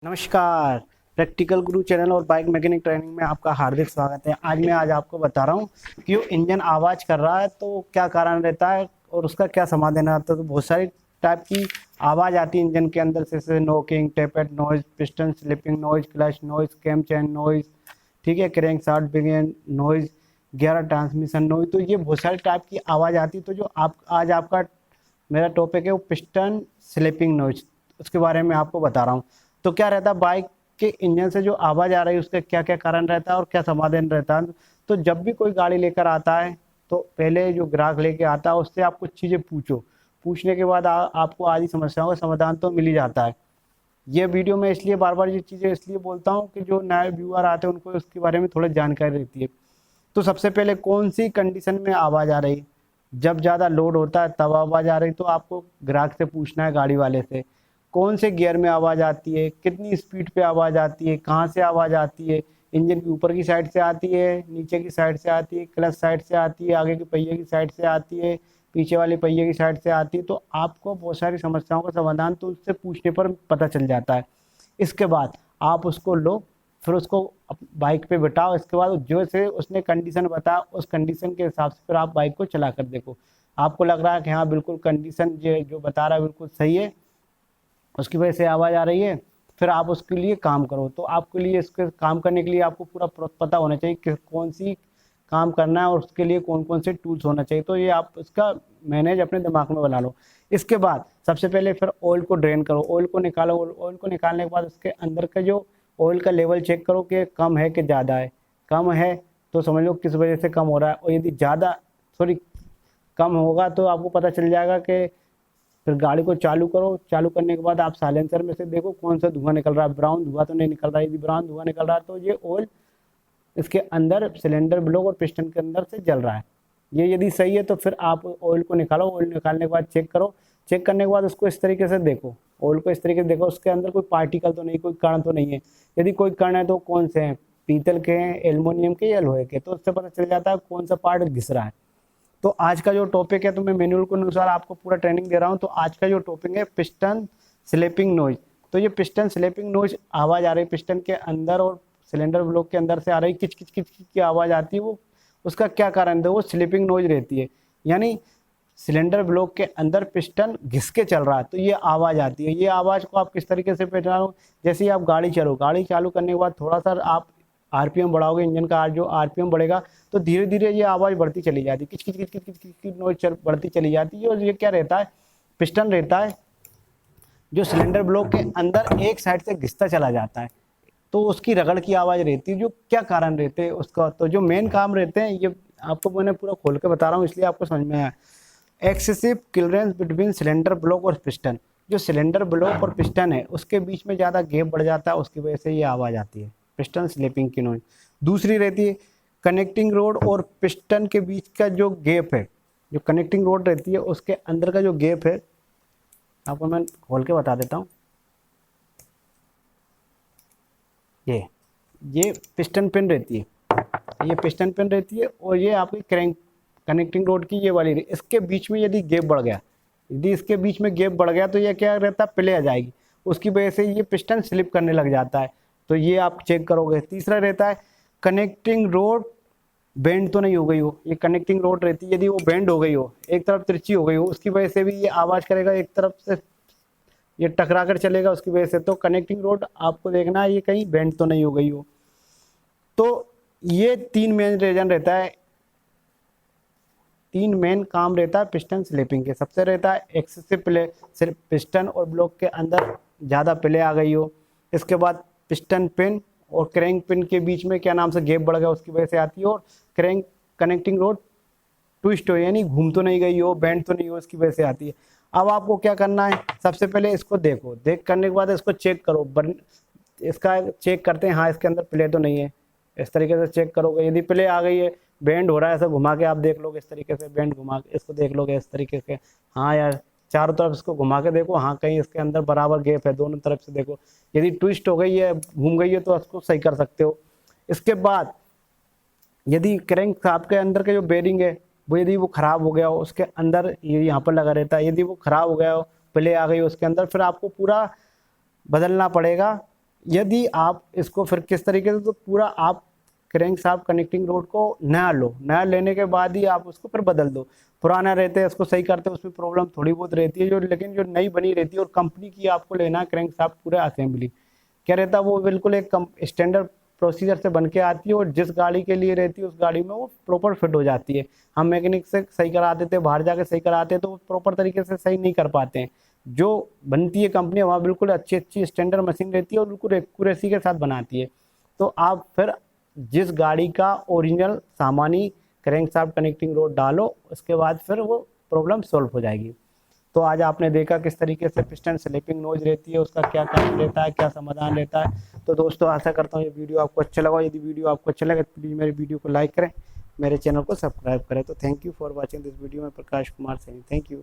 नमस्कार। प्रैक्टिकल गुरु चैनल और bike mechanic training में आपका हार्दिक स्वागत है। आज आपको बता रहा हूँ कि वो इंजन आवाज़ कर रहा है तो क्या कारण रहता है और उसका क्या समाधान आता है। तो बहुत सारी टाइप की आवाज़ आती है इंजन के अंदर से, जैसे knocking, tappet noise, piston slipping noise, clutch noise, cam chain noise, ठीक है, crank shaft bearing noise, gear transmission noise. तो ये बहुत सारी टाइप की आवाज़ आती है। तो जो आप आज आपका मेरा टॉपिक है वो पिस्टन स्लिपिंग नॉइज, उसके बारे में आपको बता रहा हूँ। तो क्या रहता है, बाइक के इंजन से जो आवाज़ आ रही है उसका क्या क्या कारण रहता है और क्या समाधान रहता है। तो जब भी कोई गाड़ी लेकर आता है तो पहले जो ग्राहक लेके आता है उससे आप कुछ चीज़ें पूछो। पूछने के बाद आपको आधी समस्याओं का समाधान तो मिल ही जाता है। ये वीडियो में इसलिए बार बार ये चीज़ें इसलिए बोलता हूँ कि जो नए व्यूअर आते हैं उनको उसके बारे में थोड़ा जानकारी रहती है। तो सबसे पहले कौन सी कंडीशन में आवाज़ आ रही, जब ज़्यादा लोड होता है तब आवाज़ आ रही, तो आपको ग्राहक से पूछना है, गाड़ी वाले से। कौन से गियर में आवाज़ आती है, कितनी स्पीड पे आवाज़ आती है, कहाँ से आवाज़ आती है, इंजन की ऊपर की साइड से आती है, नीचे की साइड से आती है, क्लच साइड से आती है, आगे के पहिए की साइड से आती है, पीछे वाले पहिए की साइड से आती है। तो आपको बहुत सारी समस्याओं का समाधान तो उससे पूछने पर पता चल जाता है। इसके बाद आप उसको लो, फिर उसको बाइक पे बिठाओ। इसके बाद जो से उसने कंडीशन बताया उस कंडीशन के हिसाब से फिर आप बाइक को चला कर देखो। आपको लग रहा है कि हाँ बिल्कुल कंडीशन जो बता रहा है बिल्कुल सही है, उसकी वजह से आवाज़ आ रही है, फिर आप उसके लिए काम करो। तो आपके लिए इसके काम करने के लिए आपको पूरा पता होना चाहिए कि कौन सी काम करना है और उसके लिए कौन कौन से टूल्स होना चाहिए। तो ये आप इसका मैनेज अपने दिमाग में बना लो। इसके बाद सबसे पहले फिर ऑयल को ड्रेन करो, ऑयल को निकालो। ऑयल को निकालने के बाद उसके अंदर का जो ऑयल का लेवल चेक करो कि कम है कि ज़्यादा है। कम है तो समझ लो किस वजह से कम हो रहा है, और यदि ज़्यादा सॉरी कम होगा तो आपको पता चल जाएगा कि फिर गाड़ी को चालू करो। चालू करने के बाद आप साइलेंसर में से देखो कौन सा धुआं निकल रहा है, ब्राउन धुआं तो नहीं निकल रहा है। यदि ब्राउन धुआं निकल रहा है तो ये ऑयल इसके अंदर सिलेंडर ब्लॉक और पिस्टन के अंदर से जल रहा है। ये यदि सही है तो फिर आप ऑयल को निकालो। ऑयल निकालने के बाद चेक करो। चेक करने के बाद उसको इस तरीके से देखो, ऑयल को इस तरीके से देखो, उसके अंदर कोई पार्टिकल तो नहीं, कोई कण तो नहीं है। यदि कोई कण है तो कौन से हैं, पीतल के हैं, एल्युमिनियम के या लोहे के, तो उससे पता चल जाता है कौन सा पार्ट घिस रहा है। तो आज का जो टॉपिक है, तो मैं मैनुअल के अनुसार आपको पूरा ट्रेनिंग दे रहा हूँ। तो आज का जो टॉपिक है पिस्टन स्लिपिंग नॉइज। तो ये पिस्टन स्लिपिंग नॉइज आवाज़ आ रही है पिस्टन के अंदर और सिलेंडर ब्लॉक के अंदर से आ रही किच किच किच किच की आवाज़ आती है। वो उसका क्या कारण है, वो स्लिपिंग नॉइज रहती है, यानी सिलेंडर ब्लॉक के अंदर पिस्टन घिस के चल रहा है तो ये आवाज़ आती है। ये आवाज़ को आप किस तरीके से पहचानो, जैसे ही आप गाड़ी चलो, गाड़ी चालू करने के बाद थोड़ा सा आप आरपीएम बढ़ाओगे, इंजन का जो आरपीएम बढ़ेगा तो धीरे धीरे ये आवाज़ बढ़ती चली जाती है, किच किच किच किच किच किच की नॉइज बढ़ती चली जाती है। और ये क्या रहता है, पिस्टन रहता है जो सिलेंडर ब्लॉक के अंदर एक साइड से घिसता चला जाता है, तो उसकी रगड़ की आवाज़ रहती है। जो क्या कारण रहते हैं उसका, तो जो मेन काम रहते हैं ये आपको मैंने पूरा खोल के बता रहा हूँ इसलिए आपको समझ में आया। Excessive clearance between cylinder block और पिस्टन, जो सिलेंडर ब्लॉक और पिस्टन है उसके बीच में ज़्यादा गैप बढ़ जाता है, उसकी वजह से ये आवाज़ आती है, पिस्टन स्लिपिंग की नॉइज। दूसरी रहती है कनेक्टिंग रोड और पिस्टन के बीच का जो गैप है, जो कनेक्टिंग रोड रहती है उसके अंदर का जो गैप है, आपको मैं खोल के बता देता हूँ। ये पिस्टन पिन रहती है, ये पिस्टन पिन रहती है और ये आपकी क्रैंक कनेक्टिंग रोड की ये वाली, इसके बीच में यदि गैप बढ़ गया, यदि इसके बीच में गैप बढ़ गया तो ये क्या रहता है, प्ले आ जाएगी, उसकी वजह से ये पिस्टन स्लिप करने लग जाता है। तो ये आप चेक करोगे। तीसरा रहता है कनेक्टिंग रोड बेंड तो नहीं हो गई हो। ये कनेक्टिंग रोड रहती है, यदि वो बेंड हो गई हो, एक तरफ तिरछी हो गई हो, उसकी वजह से भी ये आवाज़ करेगा, एक तरफ से ये टकरा कर चलेगा उसकी वजह से। तो कनेक्टिंग रोड आपको देखना है ये कहीं बेंड तो नहीं हो गई हो। तो ये तीन मेन रीजन रहता है, तीन मेन काम रहता है पिस्टन स्लिपिंग के। सबसे रहता है एक्सेसिव प्ले, सिर्फ पिस्टन और ब्लॉक के अंदर ज़्यादा प्ले आ गई हो। इसके बाद पिस्टन पिन और क्रैंक पिन के बीच में क्या नाम से गैप बढ़ गया, उसकी वजह से आती है। और क्रैंक कनेक्टिंग रोड ट्विस्ट हो, यानी घूम तो नहीं गई हो, बैंड तो नहीं हो, उसकी वजह से आती है। अब आपको क्या करना है, सबसे पहले इसको देखो, देख करने के बाद इसको चेक करो। इसका चेक करते हैं, हाँ इसके अंदर प्ले तो नहीं है। इस तरीके से चेक करोगे, यदि प्ले आ गई है, बैंड हो रहा है, ऐसा घुमा के आप देख लोगे, इस तरीके से बैंड घुमा के इसको देख लोगे इस तरीके से, हाँ यार चारों तरफ इसको घुमा के देखो, हाँ कहीं इसके अंदर बराबर गैप है, दोनों तरफ से देखो। यदि ट्विस्ट हो गई है, घूम गई है, तो उसको सही कर सकते हो। इसके बाद यदि क्रैंक शाफ्ट के अंदर का जो बेरिंग है वो यदि वो खराब हो गया हो, उसके अंदर ये यहाँ पर लगा रहता है, यदि वो खराब हो गया हो, प्ले आ गई हो उसके अंदर, फिर आपको पूरा बदलना पड़ेगा यदि आप इसको फिर किस तरीके से, तो पूरा आप क्रैंक शाफ्ट कनेक्टिंग रोड को नया लो, नया लेने के बाद ही आप उसको फिर बदल दो। पुराना रहते हैं उसको सही करते हैं, उसमें प्रॉब्लम थोड़ी बहुत रहती है जो, लेकिन जो नई बनी रहती है और कंपनी की आपको लेना है क्रैंक शाफ्ट पूरा असेंबली, क्या रहता है वो बिल्कुल एक स्टैंडर्ड प्रोसीजर से बन के आती है और जिस गाड़ी के लिए रहती है उस गाड़ी में वो प्रॉपर फिट हो जाती है। हम मैकेनिक से सही करा देते हैं, बाहर जाके सही कराते हैं तो वो प्रॉपर तरीके से सही नहीं कर पाते हैं। जो बनती है कंपनी वहाँ बिल्कुल अच्छी अच्छी स्टैंडर्ड मशीन रहती है और बिल्कुल एक्यूरेसी के साथ बनाती है। तो आप फिर जिस गाड़ी का ओरिजिनल सामानी क्रैंक शाफ्ट कनेक्टिंग रोड डालो, उसके बाद फिर वो प्रॉब्लम सॉल्व हो जाएगी। तो आज आपने देखा किस तरीके से पिस्टन स्लिपिंग नॉइज रहती है, उसका क्या कारण रहता है, क्या समाधान रहता है। तो दोस्तों आशा करता हूँ ये वीडियो आपको अच्छा लगा। यदि वीडियो आपको अच्छा लगे तो प्लीज़ मेरे वीडियो को लाइक करें, मेरे चैनल को सब्सक्राइब करें। तो thank you for watching this video. में प्रकाश कुमार सैनी, थैंक यू।